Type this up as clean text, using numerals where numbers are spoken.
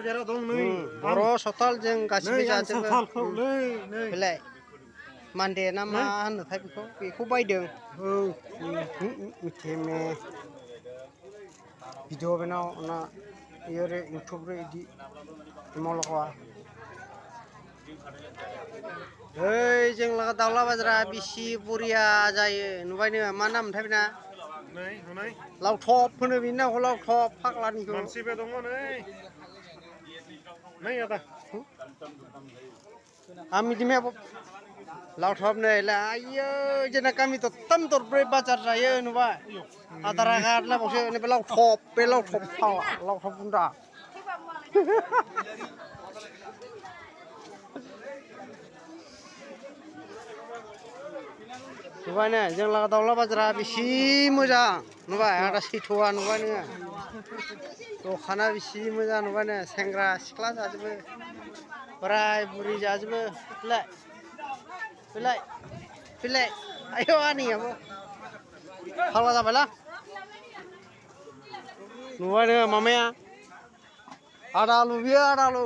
बाजाराव दं नै बर' सावथाल जों गासिबो जाजोबो सावथालखौ नै बेलाय मानदे ना मा होनोथाय बेखौ बायदों औ मिथिए में भिडिअ बनाओ ना ये रे यूट्यूब रे इदि मलगवा ओइ जों लागा दाउला बाजारा बिसि बरिया जायो नुबाय नोङो मा नाम मोनथाय बेना नै नुनाय लावथप होनो बिनि नामखौ लावथप फाग्लानिखौ मानसिबो दङ नै आदा आमिदिमे लावथप नै आइयो जोंना गामि दरथाम दरब्रै बाजार जायो नुबाय आधार कार्ड लाबावसो बे लावथप फाग्ला लावथप गुन्दा नुबाय ने जों लागा दाउला बाजारा बेसि मोजां नुबाय आदा सैथ'आ नुबाय नोङो दखाना बेसि मोजां नुबाय नो सेंग्रा सिख्ला जाजोबो बोराय बुरि जाजोबो फैलाय आयौ आनैयाबो फाग्ला जाबायला नुबाय नोङो मामाया आदा आलु बियो आदा आलु